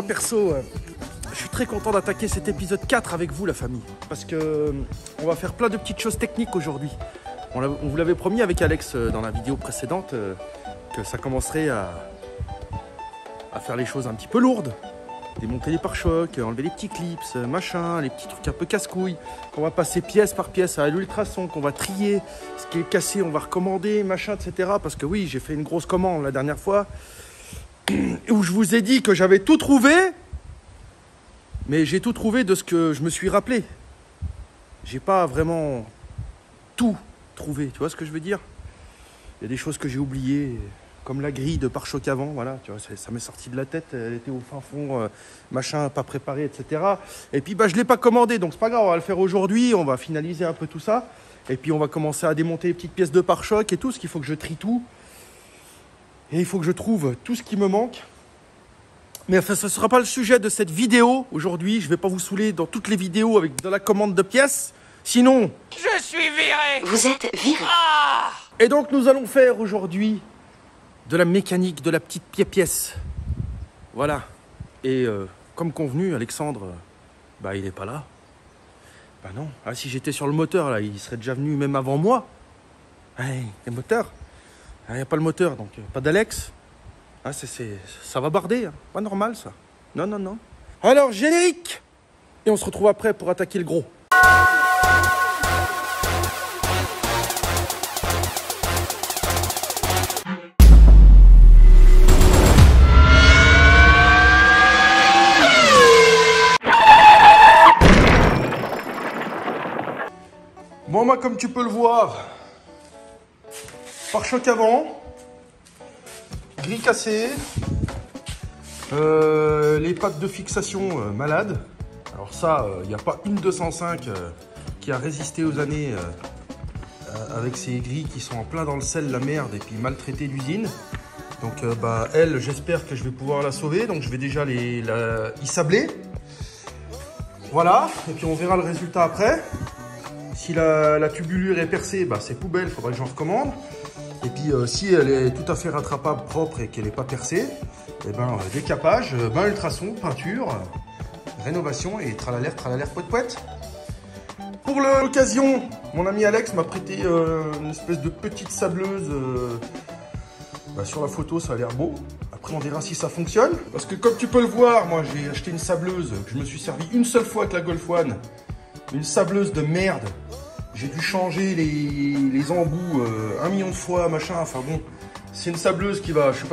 perso, je suis très content d'attaquer cet épisode 4 avec vous, la famille. Parce que on va faire plein de petites choses techniques aujourd'hui. On vous l'avait promis avec Alex dans la vidéo précédente que ça commencerait à faire les choses un petit peu lourdes. Démonter les pare-chocs, enlever les petits clips, machin, les petits trucs un peu casse-couilles, qu'on va passer pièce par pièce à l'ultrason, qu'on va trier, ce qui est cassé, on va recommander, machin, etc. Parce que oui, j'ai fait une grosse commande la dernière fois, où je vous ai dit que j'avais tout trouvé, mais j'ai tout trouvé de ce que je me suis rappelé. J'ai pas vraiment tout trouvé, tu vois ce que je veux dire? Il y a des choses que j'ai oubliées, comme la grille de pare-choc avant, voilà, tu vois, ça m'est sorti de la tête, elle était au fin fond, machin, pas préparé, etc. Et puis, je ne l'ai pas commandé, donc c'est pas grave, on va le faire aujourd'hui, on va finaliser un peu tout ça. Et puis, on va commencer à démonter les petites pièces de pare-choc et tout, ce qu'il faut que je trie tout. Et il faut que je trouve tout ce qui me manque. Mais enfin, ce ne sera pas le sujet de cette vidéo aujourd'hui, je ne vais pas vous saouler dans toutes les vidéos avec de la commande de pièces. Sinon... Je suis viré! Vous êtes viré. Ah! Et donc, nous allons faire aujourd'hui de la mécanique, de la petite pièce. Voilà. Et comme convenu, Alexandre, il n'est pas là. Bah non. Ah, si j'étais sur le moteur, là, il serait déjà venu même avant moi. Hey, le moteur. Il n'y a pas le moteur, donc pas d'Alex. Ah, ça va barder. Hein. Pas normal, ça. Non, non, non. Alors, générique. Et on se retrouve après pour attaquer le gros. Bon, moi, comme tu peux le voir, pare-choc avant, grille cassée, les pattes de fixation malades. Alors ça, il n'y a pas une 205 qui a résisté aux années avec ces grilles qui sont en plein dans le sel, la merde, et puis maltraitées d'usine. Donc elle, j'espère que je vais pouvoir la sauver, donc je vais déjà y sabler. Voilà, et puis on verra le résultat après. Si la tubulure est percée, c'est poubelle, il faudra que j'en recommande. Et puis si elle est tout à fait rattrapable, propre et qu'elle n'est pas percée, décapage, bain ultrason, peinture, rénovation et tralalaire, poète poète. Pour l'occasion, mon ami Alex m'a prêté une espèce de petite sableuse. Sur la photo, ça a l'air beau. Après, on verra si ça fonctionne. Parce que comme tu peux le voir, moi j'ai acheté une sableuse que je me suis servi une seule fois avec la Golf One. Une sableuse de merde. J'ai dû changer les embouts 1 million de fois, machin. Enfin bon, c'est une sableuse qui va... Je sais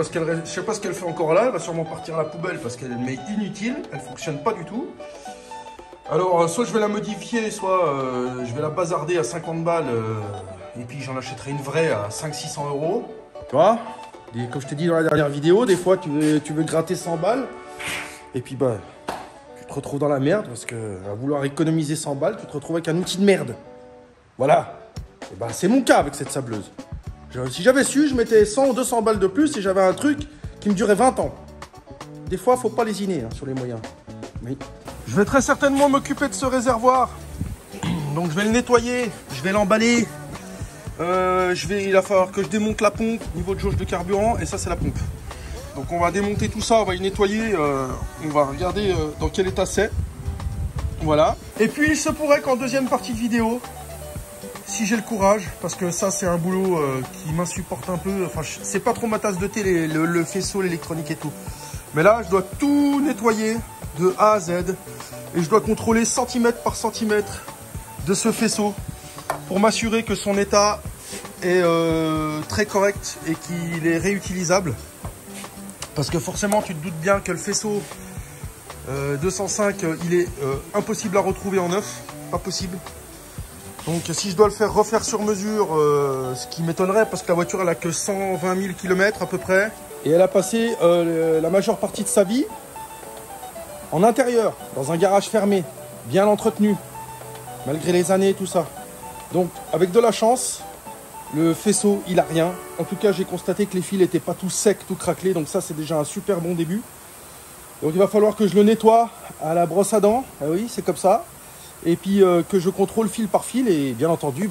pas ce qu'elle fait encore là. Elle va sûrement partir à la poubelle parce qu'elle m'est inutile. Elle fonctionne pas du tout. Alors, soit je vais la modifier, soit je vais la bazarder à 50 balles. Et puis j'en achèterai une vraie à 500-600 euros. Tu vois? Et comme je t'ai dit dans la dernière vidéo, des fois tu veux gratter 100 balles. Et puis tu te retrouves dans la merde parce que à vouloir économiser 100 balles, tu te retrouves avec un outil de merde. Voilà. Et c'est mon cas avec cette sableuse. Si j'avais su, je mettais 100 ou 200 balles de plus et j'avais un truc qui me durait 20 ans. Des fois, faut pas lésiner sur les moyens. Oui. Je vais très certainement m'occuper de ce réservoir. Donc je vais le nettoyer, je vais l'emballer. Il va falloir que je démonte la pompe, niveau de jauge de carburant, et ça c'est la pompe. Donc on va démonter tout ça, on va y nettoyer, on va regarder dans quel état c'est. Voilà. Et puis il se pourrait qu'en deuxième partie de vidéo, si j'ai le courage, parce que ça c'est un boulot qui m'insupporte un peu, enfin c'est pas trop ma tasse de thé, le faisceau, l'électronique et tout. Mais là je dois tout nettoyer de A à Z, et je dois contrôler centimètre par centimètre de ce faisceau, pour m'assurer que son état est très correct et qu'il est réutilisable. Parce que forcément, tu te doutes bien que le faisceau 205, il est impossible à retrouver en neuf. Pas possible. Donc si je dois le faire refaire sur mesure, ce qui m'étonnerait parce que la voiture elle a que 120 000 km à peu près. Et elle a passé la majeure partie de sa vie en intérieur, dans un garage fermé, bien entretenu, malgré les années et tout ça. Donc avec de la chance, le faisceau il a rien. En tout cas j'ai constaté que les fils n'étaient pas tout secs, tout craquelés, donc ça c'est déjà un super bon début. Donc il va falloir que je le nettoie à la brosse à dents, ah oui c'est comme ça. Et puis que je contrôle fil par fil et bien entendu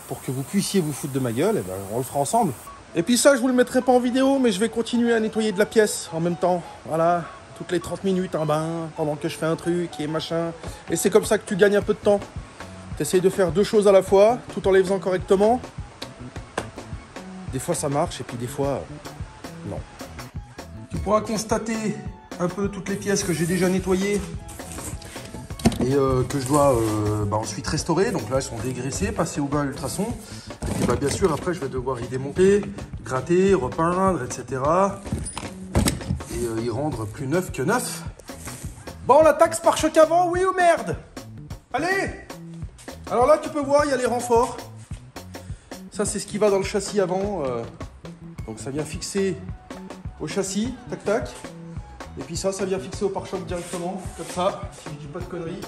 pour que vous puissiez vous foutre de ma gueule, on le fera ensemble. Et puis ça je vous le mettrai pas en vidéo, mais je vais continuer à nettoyer de la pièce en même temps, voilà. toutes les 30 minutes, un bain, pendant que je fais un truc et machin. Et c'est comme ça que tu gagnes un peu de temps. Tu essayes de faire 2 choses à la fois, tout en les faisant correctement. Des fois ça marche et puis des fois, non. Tu pourras constater un peu toutes les pièces que j'ai déjà nettoyées et que je dois ensuite restaurer. Donc là, elles sont dégraissées, passer au bain à ultrason. Et puis bien sûr, après, je vais devoir y démonter, gratter, repeindre, etc. Et y rendre plus neuf que neuf. Bon, la taxe pare-choc avant, oui ou merde? Allez! Alors là, tu peux voir, il y a les renforts. Ça, c'est ce qui va dans le châssis avant. Donc ça vient fixer au châssis, tac tac. Et puis ça vient fixer au pare-choc directement, comme ça, si je dis pas de conneries.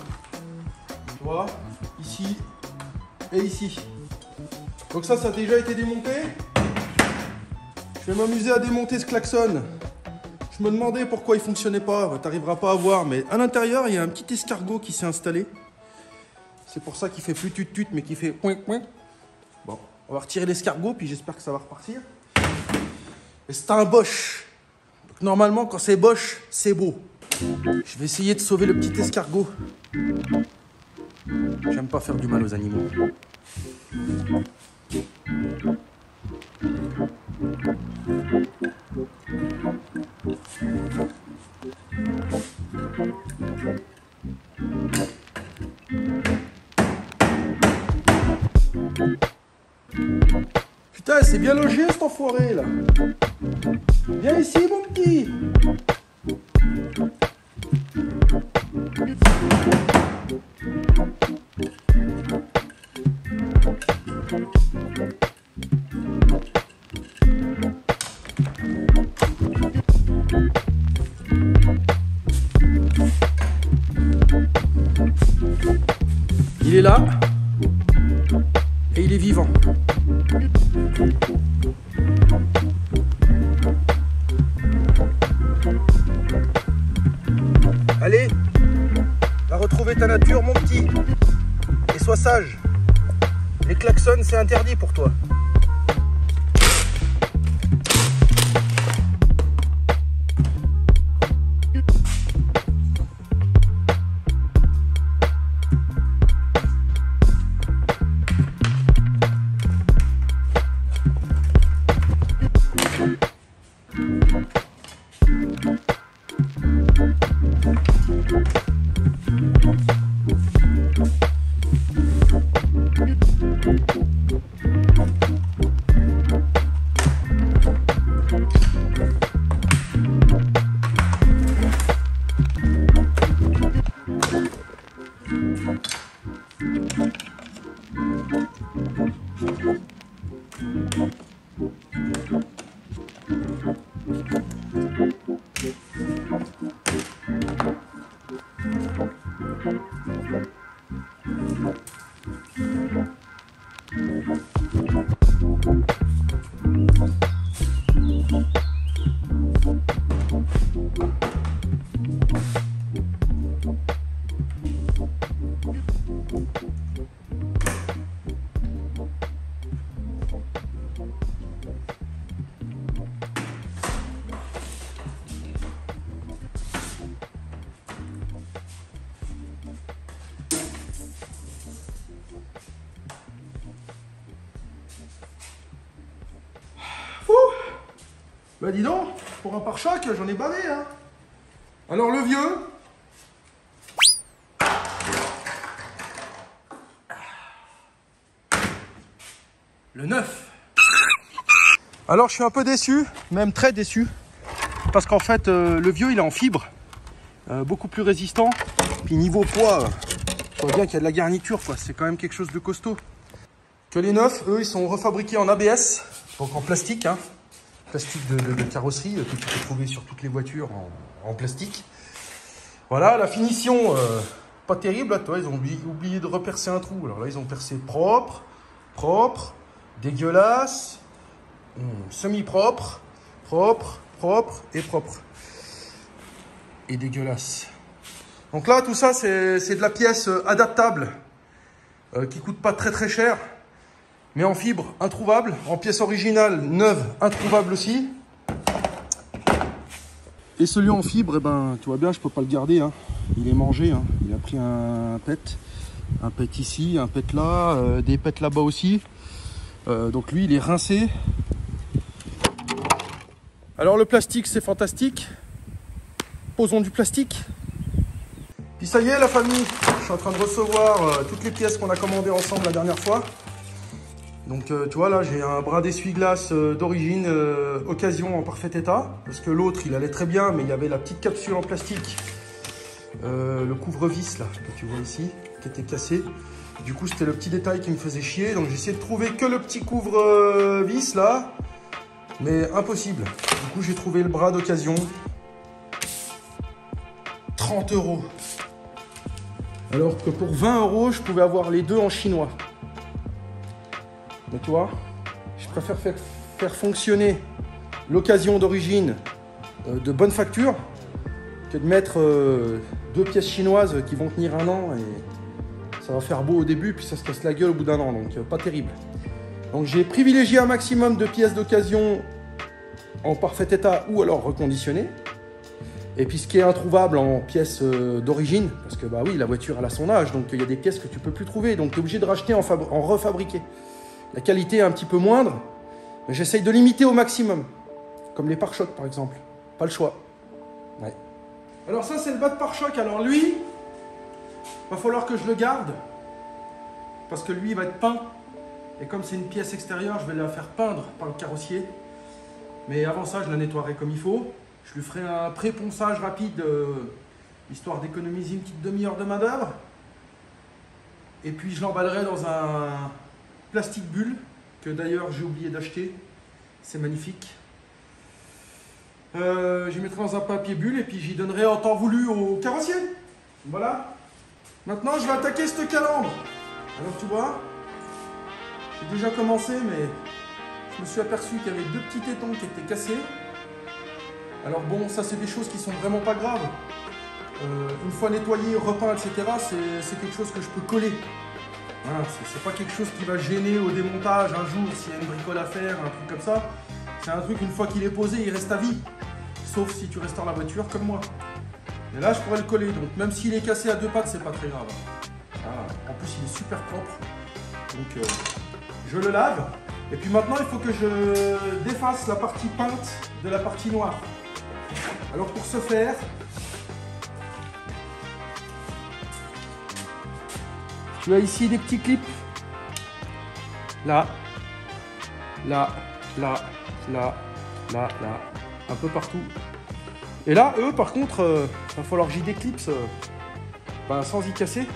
Tu vois, ici et ici. Donc ça a déjà été démonté. Je vais m'amuser à démonter ce klaxon. Je me demandais pourquoi il fonctionnait pas, t'arriveras pas à voir, mais à l'intérieur, il y a un petit escargot qui s'est installé. C'est pour ça qu'il fait plus tut-tut, mais qui fait point point. Bon, on va retirer l'escargot, puis j'espère que ça va repartir. Et c'est un Bosch. Donc normalement, quand c'est Bosch, c'est beau. Je vais essayer de sauver le petit escargot. J'aime pas faire du mal aux animaux. Putain, c'est bien logé cet enfoiré là. Viens ici mon petit. Il est là et il est vivant. Allez, va retrouver ta nature mon petit. Et sois sage. Les klaxons c'est interdit pour toi. Bah dis donc, pour un pare-choc, j'en ai bavé, hein. Alors le vieux. Le neuf. Alors je suis un peu déçu, même très déçu. Parce qu'en fait, le vieux, il est en fibre. Beaucoup plus résistant. Puis niveau poids, je vois bien qu'il y a de la garniture, quoi. C'est quand même quelque chose de costaud. Que les neufs, eux, ils sont refabriqués en ABS. Donc en plastique, hein. Plastique de carrosserie que tu peux trouver sur toutes les voitures en plastique. Voilà, la finition, pas terrible. Là, toi, ils ont oublié de repercer un trou. Alors là, ils ont percé propre, dégueulasse, semi-propre, propre et propre. Et dégueulasse. Donc là, tout ça, c'est de la pièce adaptable qui coûte pas très cher. Mais en fibre, introuvable. En pièce originale, neuve, introuvable aussi. Et celui en fibre, eh ben, tu vois bien, je peux pas le garder. Hein. Il est mangé. Hein. Il a pris un pet. Un pet ici, un pet là, des pets là-bas aussi. Donc lui, il est rincé. Alors le plastique, c'est fantastique. Posons du plastique. Puis ça y est, la famille. Je suis en train de recevoir toutes les pièces qu'on a commandées ensemble la dernière fois. Donc tu vois là, j'ai un bras d'essuie-glace d'origine occasion en parfait état. Parce que l'autre, il allait très bien, mais il y avait la petite capsule en plastique. Le couvre-vis là, que tu vois ici, qui était cassé. Du coup, c'était le petit détail qui me faisait chier. Donc j'ai essayé de trouver que le petit couvre-vis là. Mais impossible. Du coup, j'ai trouvé le bras d'occasion. 30 €. Alors que pour 20 €, je pouvais avoir les deux en chinois. Mais tu vois, je préfère faire fonctionner l'occasion d'origine de bonne facture que de mettre deux pièces chinoises qui vont tenir 1 an et ça va faire beau au début puis ça se casse la gueule au bout d'1 an, donc pas terrible. Donc j'ai privilégié un maximum de pièces d'occasion en parfait état ou alors reconditionnées. Et puis ce qui est introuvable en pièces d'origine, parce que bah oui, la voiture elle a son âge, donc il y a des pièces que tu peux plus trouver, donc tu es obligé de racheter en refabriqué. La qualité est un petit peu moindre, mais j'essaye de limiter au maximum, comme les pare-chocs par exemple, pas le choix. Ouais. Alors ça c'est le bas de pare-choc, alors lui, va falloir que je le garde, parce que lui il va être peint, et comme c'est une pièce extérieure, je vais la faire peindre par le carrossier, mais avant ça je la nettoierai comme il faut. Je lui ferai un pré-ponçage rapide, histoire d'économiser une petite demi-heure de main d'œuvre. Et puis je l'emballerai dans un plastique bulle, que d'ailleurs j'ai oublié d'acheter. C'est magnifique. Je mettrai dans un papier bulle et puis j'y donnerai en temps voulu au carrossier. Voilà. Maintenant je vais attaquer cette calandre. Alors tu vois, j'ai déjà commencé, mais je me suis aperçu qu'il y avait deux petits tétons qui étaient cassés. Alors bon, ça c'est des choses qui sont vraiment pas graves. Une fois nettoyé, repeint, etc., c'est quelque chose que je peux coller. Voilà, c'est pas quelque chose qui va gêner au démontage un jour s'il y a une bricole à faire, un truc comme ça. C'est un truc, une fois qu'il est posé, il reste à vie. Sauf si tu restaures la voiture comme moi. Et là, je pourrais le coller. Donc même s'il est cassé à deux pattes, c'est pas très grave. Voilà. En plus, il est super propre. Donc je le lave. Et puis maintenant, il faut que je défasse la partie peinte de la partie noire. Alors pour ce faire, tu as ici des petits clips. Là, là, là, là, là, là, un peu partout. Et là, eux, par contre, il va falloir que j'y déclipse sans y casser.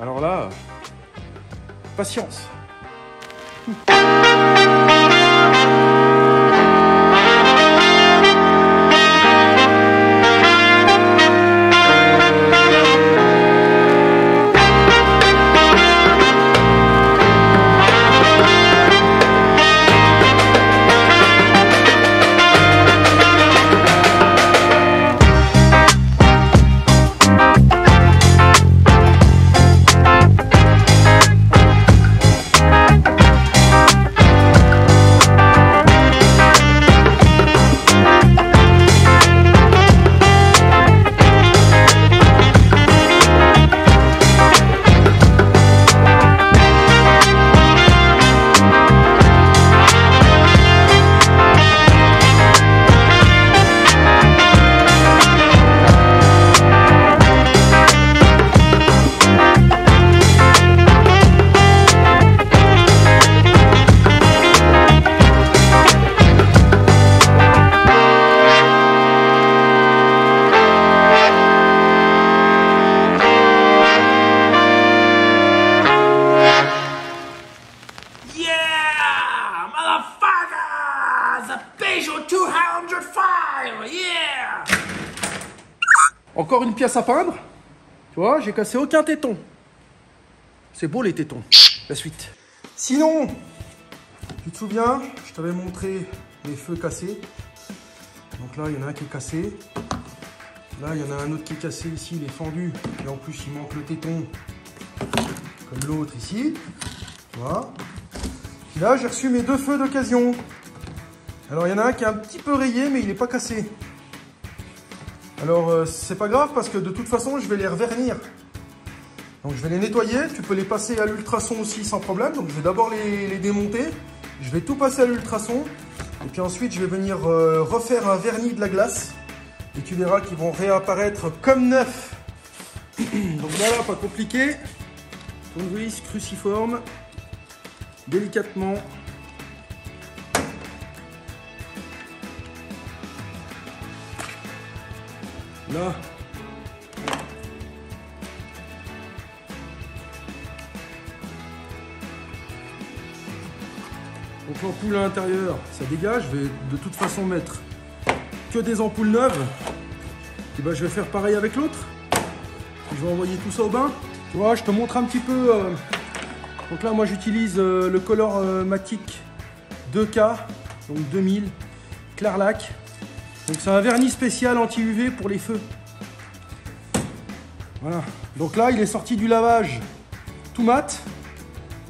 Alors là, patience. Encore une pièce à peindre. Tu vois, j'ai cassé aucun téton. C'est beau les tétons. La suite. Sinon, tu te souviens, je t'avais montré les feux cassés. Donc là, il y en a un qui est cassé. Là, il y en a un autre qui est cassé ici, il est fendu. Et en plus, il manque le téton. Comme l'autre ici. Tu vois. Et là, j'ai reçu mes deux feux d'occasion. Alors, il y en a un qui est un petit peu rayé, mais il n'est pas cassé. Alors, c'est pas grave parce que de toute façon, je vais les revernir. Donc, je vais les nettoyer. Tu peux les passer à l'ultrason aussi sans problème. Donc, je vais d'abord les démonter. Je vais tout passer à l'ultrason. Et puis ensuite, je vais venir refaire un vernis de la glace. Et tu verras qu'ils vont réapparaître comme neufs. Donc voilà, pas compliqué. Tournevis cruciforme. Délicatement. Là. Donc l'ampoule à l'intérieur, ça dégage. Je vais de toute façon mettre que des ampoules neuves. Et ben, je vais faire pareil avec l'autre. Je vais envoyer tout ça au bain. Tu vois, je te montre un petit peu. Donc là, moi, j'utilise le Color Matic 2K, donc 2000, Clarlac. Donc c'est un vernis spécial anti-UV pour les feux. Voilà. Donc là, il est sorti du lavage tout mat.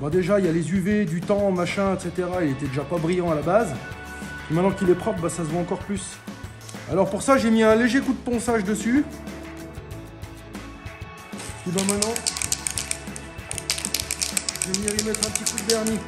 Bon, déjà, il y a les UV, du temps, machin, etc. Il était déjà pas brillant à la base. Et maintenant qu'il est propre, bah, ça se voit encore plus. Alors pour ça, j'ai mis un léger coup de ponçage dessus. Et ben maintenant, je vais venir y mettre un petit coup de vernis.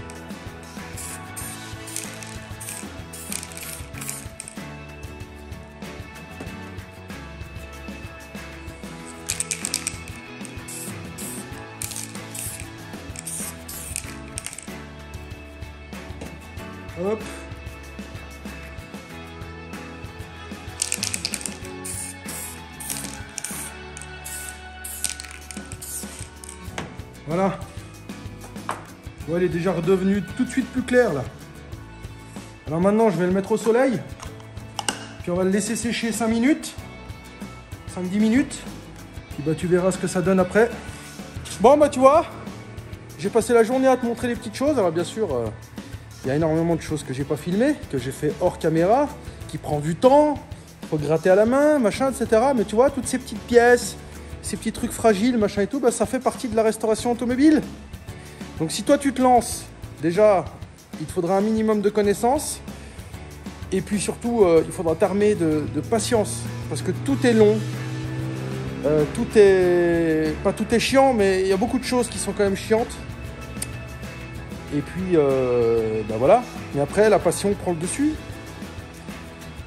Hop. Voilà. Ouais, il est déjà redevenu tout de suite plus clair là. Alors maintenant, je vais le mettre au soleil. Puis on va le laisser sécher 5 minutes. 5-10 minutes. Puis bah tu verras ce que ça donne après. Bon bah tu vois, j'ai passé la journée à te montrer les petites choses. Alors bien sûr, il y a énormément de choses que j'ai pas filmées, que j'ai fait hors caméra, qui prend du temps. Faut gratter à la main, machin, etc. Mais tu vois, toutes ces petites pièces, ces petits trucs fragiles, machin et tout, bah, ça fait partie de la restauration automobile. Donc si toi tu te lances, déjà, il te faudra un minimum de connaissances. Et puis surtout, il faudra t'armer de patience. Parce que tout est long. Pas tout est chiant, mais il y a beaucoup de choses qui sont quand même chiantes. Et puis, bah voilà. Mais après, la passion prend le dessus.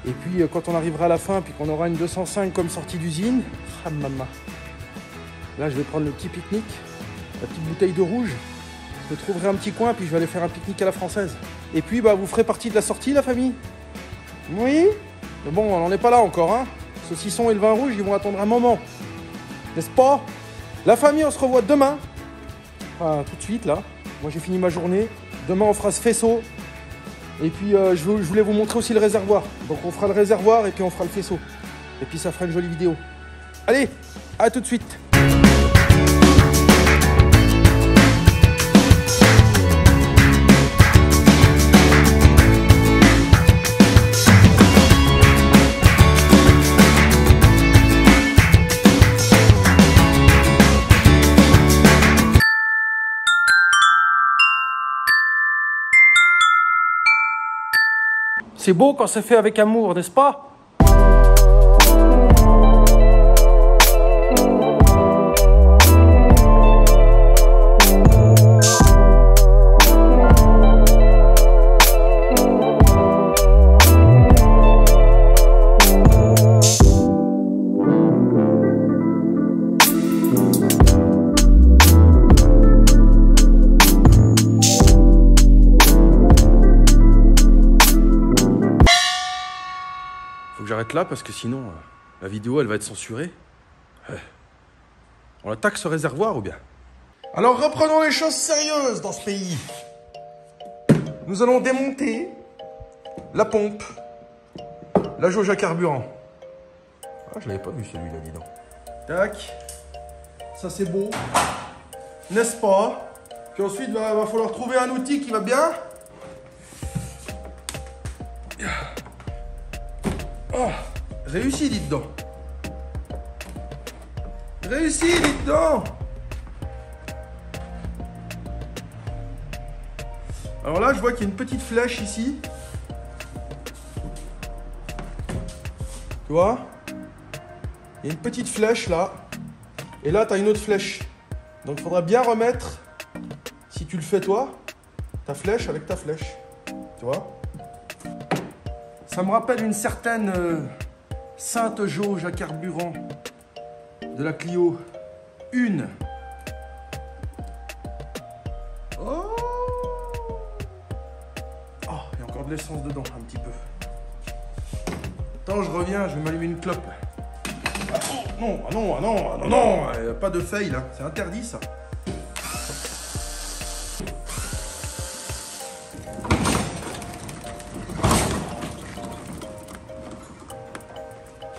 Et puis, quand on arrivera à la fin, puis qu'on aura une 205 comme sortie d'usine, ah maman. Là, je vais prendre le petit pique-nique, la petite bouteille de rouge. Je trouverai un petit coin, puis je vais aller faire un pique-nique à la française. Et puis, bah, vous ferez partie de la sortie, la famille. Oui. Mais bon, on n'en est pas là encore, hein. Saucisson et le vin rouge, ils vont attendre un moment. N'est-ce pas? La famille, on se revoit demain. Enfin, tout de suite, là. Moi, j'ai fini ma journée. Demain, on fera ce faisceau. Et puis, je voulais vous montrer aussi le réservoir. Donc, on fera le réservoir et puis on fera le faisceau. Et puis, ça fera une jolie vidéo. Allez, à tout de suite. C'est beau quand c'est fait avec amour, n'est-ce pas? Faut que j'arrête là parce que sinon la vidéo elle va être censurée. On attaque ce réservoir ou bien? Alors reprenons les choses sérieuses dans ce pays. Nous allons démonter la pompe, la jauge à carburant. Ah, je l'avais pas vu celui-là, dis donc. Tac. Ça c'est beau. N'est-ce pas? Puis ensuite, il va falloir trouver un outil qui va bien. Oh, réussi, dites donc. Réussi, dites donc. Alors là, je vois qu'il y a une petite flèche ici. Tu vois? il y a une petite flèche là. Et là, tu as une autre flèche. Donc, il faudra bien remettre, si tu le fais toi, ta flèche avec ta flèche. Tu vois? Ça me rappelle une certaine sainte jauge à carburant de la Clio. Une. Oh, il y a encore de l'essence dedans, un petit peu. Attends, je reviens, je vais m'allumer une clope. Ah non, ah non, ah non, ah non, non, pas de fail là, c'est interdit ça.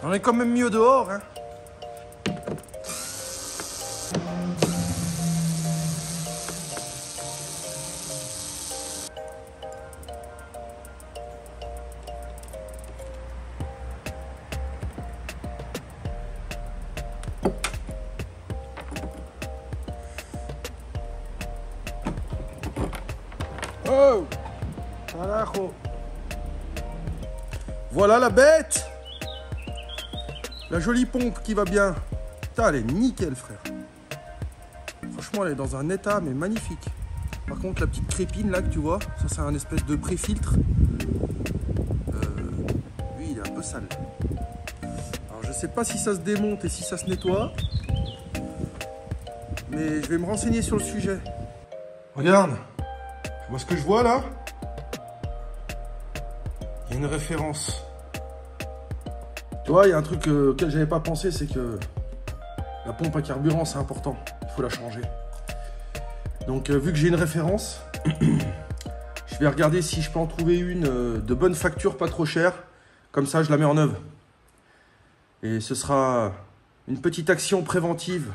On est quand même mieux dehors, hein. Oh, carajo. Voilà la bête. La jolie pompe qui va bien. Putain, elle est nickel, frère. Franchement, elle est dans un état, mais magnifique. Par contre, la petite crépine là que tu vois, ça c'est un espèce de pré-filtre. Lui, il est un peu sale. Alors, je sais pas si ça se démonte et si ça se nettoie. Mais je vais me renseigner sur le sujet. Regarde. Tu vois ce que je vois là? Il y a une référence. Tu vois, il y a un truc auquel j'avais pas pensé, c'est que la pompe à carburant, c'est important. Il faut la changer. Donc, vu que j'ai une référence, je vais regarder si je peux en trouver une de bonne facture, pas trop chère. Comme ça, je la mets en œuvre. Et ce sera une petite action préventive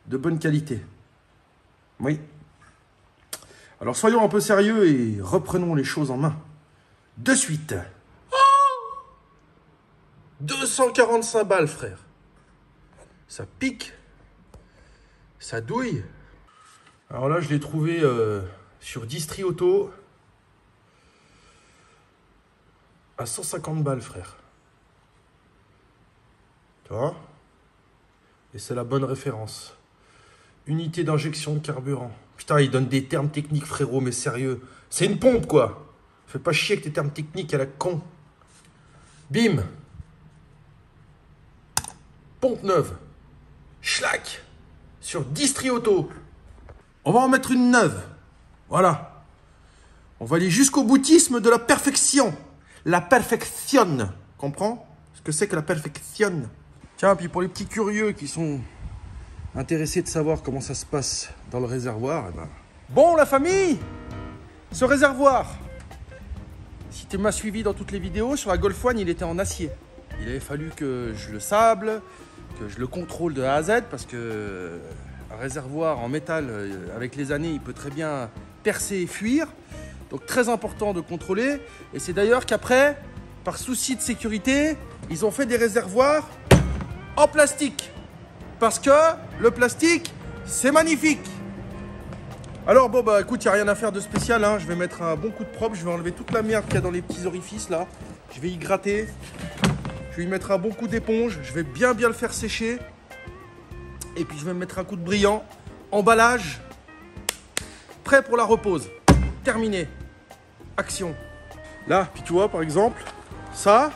de bonne qualité. Oui. Alors, soyons un peu sérieux et reprenons les choses en main. De suite. 245 balles, frère. Ça pique. Ça douille. Alors là, je l'ai trouvé sur Distri Auto à 150 balles, frère. Tu vois? Et c'est la bonne référence. Unité d'injection de carburant. Putain, il donne des termes techniques, frérot, mais sérieux. C'est une pompe, quoi. Fais pas chier avec tes termes techniques à la con. Bim. Pompe neuve. Schlack. Sur Distri Auto. On va en mettre une neuve. Voilà. On va aller jusqu'au boutisme de la perfection. La perfectionne. Comprends ce que c'est que la perfectionne? Tiens, puis pour les petits curieux qui sont intéressés de savoir comment ça se passe dans le réservoir, eh ben... Bon, la famille, ce réservoir, si tu m'as suivi dans toutes les vidéos, sur la Golf One, il était en acier. Il avait fallu que je le sable, que je le contrôle de A à Z, parce que un réservoir en métal, avec les années, il peut très bien percer et fuir. Donc très important de contrôler. Et c'est d'ailleurs qu'après, par souci de sécurité, ils ont fait des réservoirs en plastique. Parce que le plastique, c'est magnifique. Alors bon, bah écoute, il n'y a rien à faire de spécial, hein. Je vais mettre un bon coup de propre. Je vais enlever toute la merde qu'il y a dans les petits orifices là. Je vais y gratter. Je vais y mettre un bon coup d'éponge. Je vais bien le faire sécher. Et puis je vais me mettre un coup de brillant. Emballage. Prêt pour la repose. Terminé. Action. Là, puis tu vois par exemple, ça,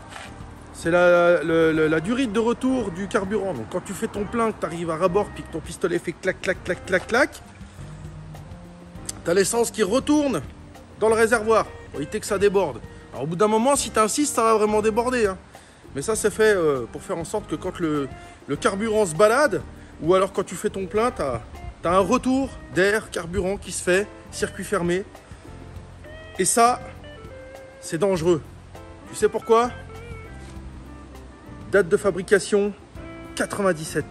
c'est la durée de retour du carburant. Donc quand tu fais ton plein, que tu arrives à rabord, puis que ton pistolet fait clac, clac, clac, clac, clac, tu as l'essence qui retourne dans le réservoir pour éviter que ça déborde. Alors au bout d'un moment, si tu insistes, ça va vraiment déborder, hein. Mais ça, c'est fait pour faire en sorte que quand le carburant se balade, ou alors quand tu fais ton plein, tu as un retour d'air, carburant qui se fait, circuit fermé. Et ça, c'est dangereux. Tu sais pourquoi? Date de fabrication 97.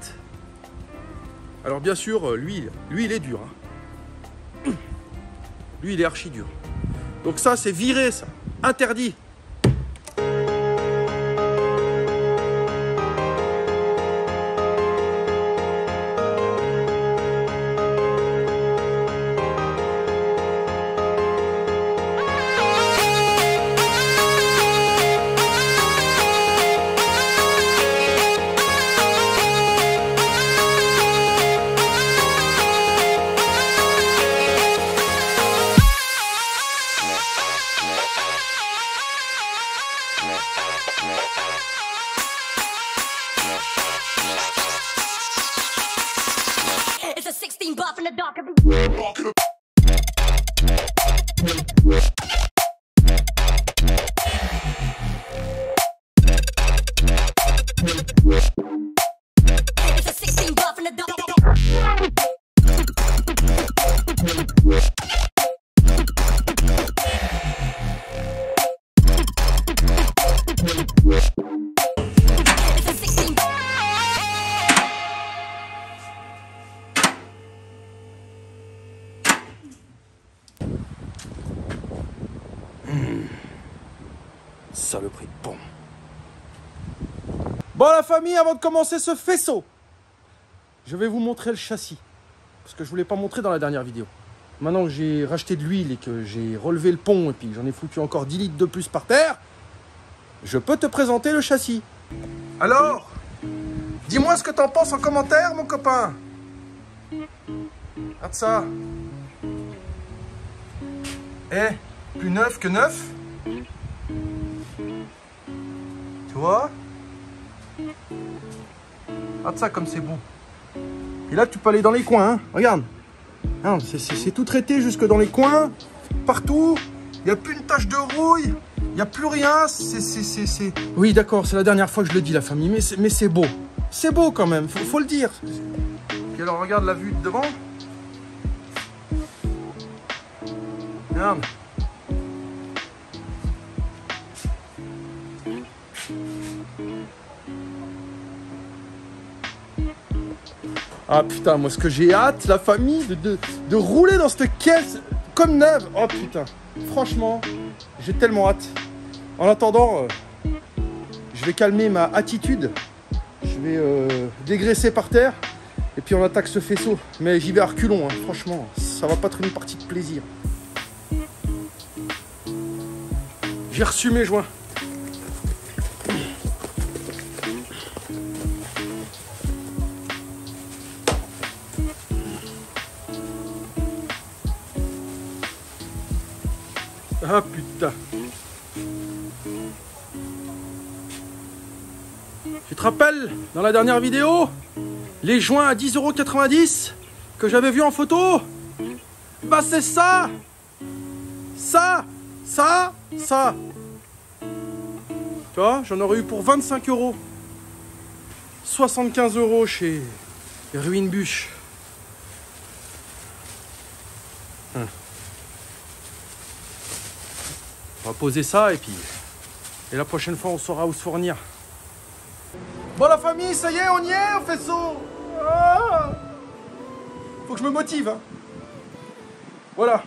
Alors bien sûr, lui il est dur, hein. Lui il est archi dur. Donc ça c'est viré, ça. Interdit. buff in the dark. It's a 16 buff in the dark. It's a 16 Saloperie de bon. Bon la famille, avant de commencer ce faisceau, je vais vous montrer le châssis. Parce que je ne vous l'ai pas montré dans la dernière vidéo. Maintenant que j'ai racheté de l'huile et que j'ai relevé le pont et puis que j'en ai foutu encore 10 litres de plus par terre, je peux te présenter le châssis. Alors, dis-moi ce que t'en penses en commentaire, mon copain. Regarde ça. Eh, plus neuf que neuf. Tu vois? Regarde ça comme c'est beau. Et là, tu peux aller dans les coins, hein. Regarde. Hein, c'est tout traité jusque dans les coins, partout. Il n'y a plus une tache de rouille. Il n'y a plus rien. Oui, d'accord, c'est la dernière fois que je le dis, la famille. Mais c'est beau. C'est beau quand même, faut le dire. Et alors, regarde la vue de devant. Regarde. Ah putain, moi ce que j'ai hâte, la famille, de rouler dans cette caisse comme neuve. Oh putain, franchement, j'ai tellement hâte. En attendant, je vais calmer ma attitude. Je vais dégraisser par terre. Et puis on attaque ce faisceau. Mais j'y vais à reculons, hein. Franchement, ça va pas être une partie de plaisir. J'ai reçu mes joints. Ah putain. Tu te rappelles, dans la dernière vidéo, les joints à 10,90 € que j'avais vu en photo? Bah c'est ça. Ça. Tu vois, j'en aurais eu pour 25 €. 75 € chez Ruine Bûche. On va poser ça et la prochaine fois on saura où se fournir. Bon la famille, ça y est, on y est au faisceau. Ah, faut que je me motive, hein. Voilà.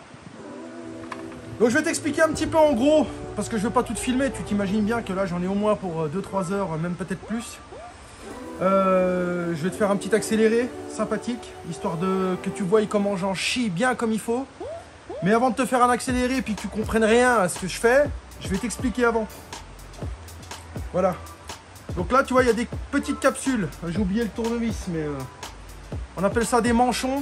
Donc je vais t'expliquer un petit peu en gros, parce que je veux pas tout filmer, tu t'imagines bien que là j'en ai au moins pour 2-3 heures, même peut-être plus. Je vais te faire un petit accéléré sympathique, histoire que tu vois comment j'en chie bien comme il faut. Mais avant de te faire un accéléré et puis que tu comprennes rien à ce que je fais, je vais t'expliquer avant. Voilà. Donc là, tu vois, il y a des petites capsules. J'ai oublié le tournevis, mais on appelle ça des manchons.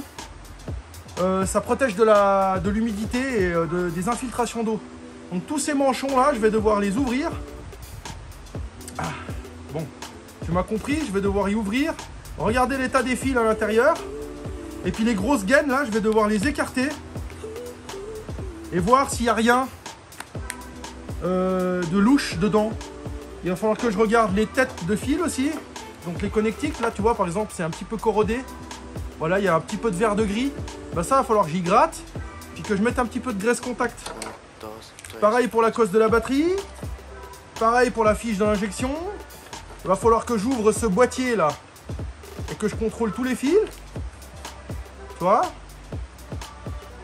Ça protège de l'humidité et des infiltrations d'eau. Donc tous ces manchons-là, je vais devoir les ouvrir. Ah, bon, tu m'as compris, je vais devoir y ouvrir. Regardez l'état des fils à l'intérieur. Et puis les grosses gaines, là, je vais devoir les écarter. Et voir s'il n'y a rien de louche dedans. Il va falloir que je regarde les têtes de fil aussi. Donc les connectiques, là tu vois par exemple c'est un petit peu corrodé. Voilà, il y a un petit peu de vert de gris. Bah ça, il va falloir que j'y gratte. Puis que je mette un petit peu de graisse contact. Pareil pour la cosse de la batterie. Pareil pour la fiche de l'injection. Il va falloir que j'ouvre ce boîtier là. Et que je contrôle tous les fils. Tu vois,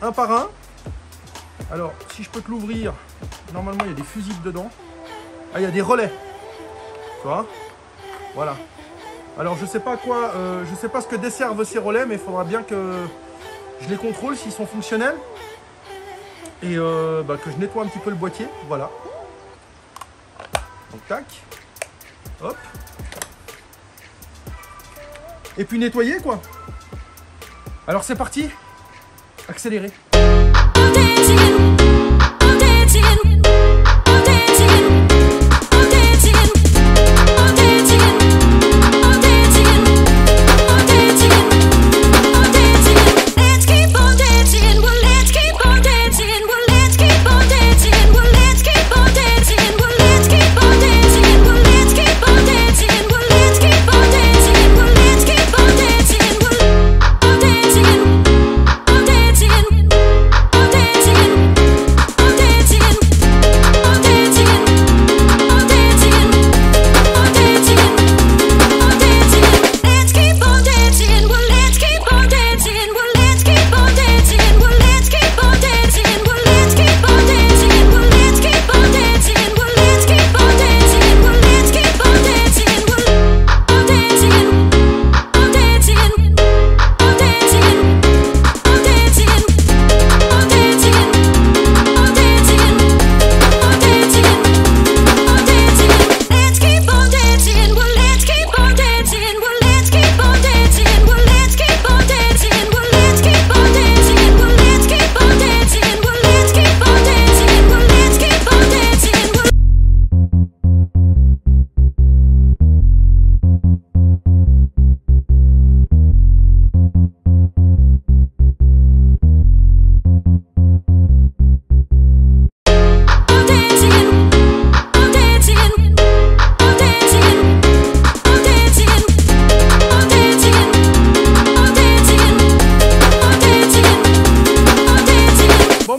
un par un. Alors, si je peux te l'ouvrir, normalement il y a des fusibles dedans. Ah, il y a des relais. Tu vois? Voilà. Alors, je sais pas quoi, je sais pas ce que desservent ces relais, mais il faudra bien que je les contrôle s'ils sont fonctionnels. Et que je nettoie un petit peu le boîtier. Voilà. Donc, tac. Hop. Et puis nettoyer, quoi. Alors, c'est parti. Accélérer.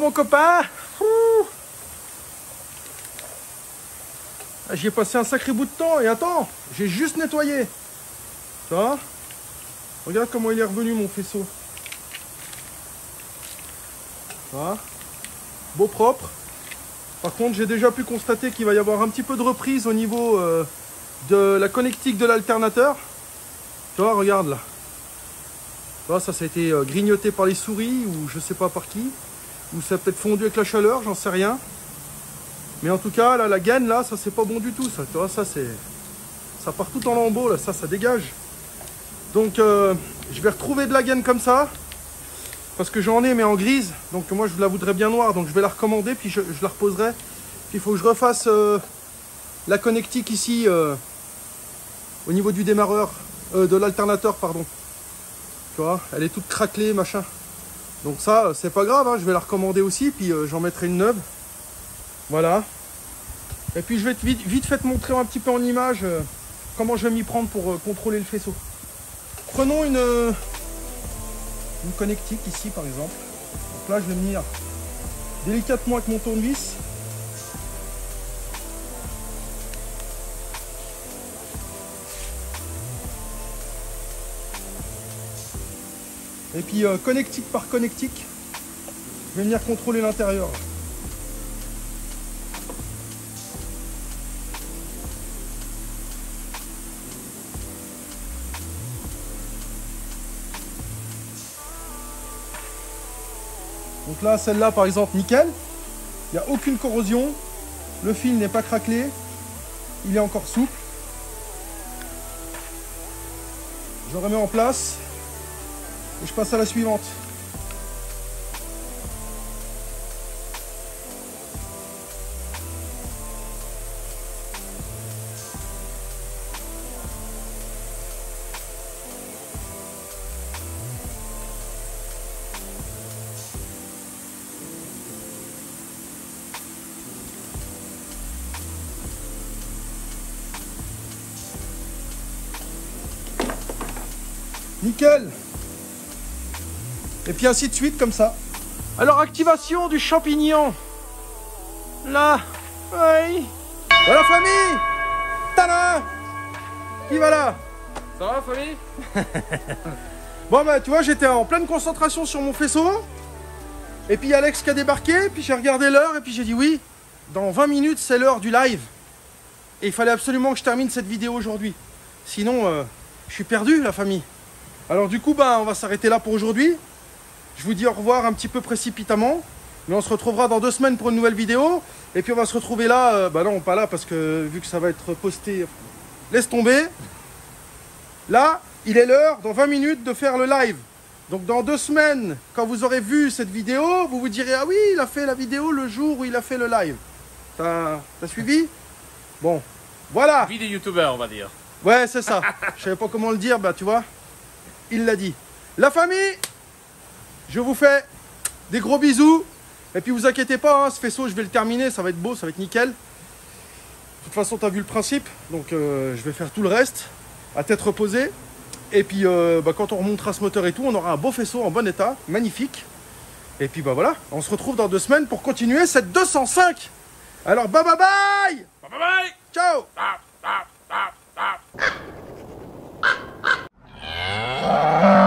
mon copain. J'y ai passé un sacré bout de temps. Et attends, j'ai juste nettoyé. Tu vois? Regarde comment il est revenu mon faisceau. Voilà. Beau propre. Par contre, j'ai déjà pu constater qu'il va y avoir un petit peu de reprise au niveau de la connectique de l'alternateur. Tu vois, regarde là. Tu vois, ça a été grignoté par les souris ou je sais pas par qui. Ou ça a peut-être fondu avec la chaleur, j'en sais rien. Mais en tout cas, là, la gaine, là, ça c'est pas bon du tout. Ça, tu vois, ça c'est... Ça part tout en lambeaux, là, ça dégage. Donc, je vais retrouver de la gaine comme ça. Parce que j'en ai, mais en grise. Donc, moi, je la voudrais bien noire. Donc, je vais la recommander, puis je la reposerai. Puis, il faut que je refasse la connectique ici, au niveau du démarreur, de l'alternateur, pardon. Tu vois, elle est toute craquelée, machin. Donc ça, c'est pas grave, hein, je vais la recommander aussi, puis j'en mettrai une neuve. Voilà. Et puis, je vais vite fait te montrer un petit peu en image comment je vais m'y prendre pour contrôler le faisceau. Prenons une connectique ici, par exemple. Donc là, je vais venir délicatement avec mon tournevis. Et puis connectique par connectique, je vais venir contrôler l'intérieur. Donc là, celle-là par exemple, nickel. Il n'y a aucune corrosion. Le fil n'est pas craquelé. Il est encore souple. Je remets en place. Et je passe à la suivante. Nickel. Et puis ainsi de suite comme ça. Alors activation du champignon. Là. Oui. Voilà famille. Tada. Qui va là? Ça va, famille? Bon bah tu vois, j'étais en pleine concentration sur mon faisceau. Et puis Alex qui a débarqué. Puis j'ai regardé l'heure et puis j'ai dit oui. Dans 20 minutes c'est l'heure du live. Et il fallait absolument que je termine cette vidéo aujourd'hui. Sinon je suis perdu la famille. Alors du coup bah on va s'arrêter là pour aujourd'hui. Je vous dis au revoir un petit peu précipitamment. Mais on se retrouvera dans 2 semaines pour une nouvelle vidéo. Et puis on va se retrouver là. Bah non, pas là parce que vu que ça va être posté, laisse tomber. Là, il est l'heure, dans 20 minutes, de faire le live. Donc dans 2 semaines, quand vous aurez vu cette vidéo, vous vous direz « Ah oui, il a fait la vidéo le jour où il a fait le live. » T'as suivi? Bon, voilà. Vie des youtubeurs, on va dire. Ouais, c'est ça. Je savais pas comment le dire, bah tu vois. Il l'a dit. La famille, je vous fais des gros bisous. Et puis vous inquiétez pas, hein, ce faisceau, je vais le terminer. Ça va être beau, ça va être nickel. De toute façon, tu as vu le principe. Donc je vais faire tout le reste à tête reposée. Et puis quand on remontera ce moteur et tout, on aura un beau faisceau en bon état, magnifique. Et puis bah voilà, on se retrouve dans 2 semaines pour continuer cette 205. Alors bye bye bye. Bye bye bye. Ciao. Ah, ah, ah, ah.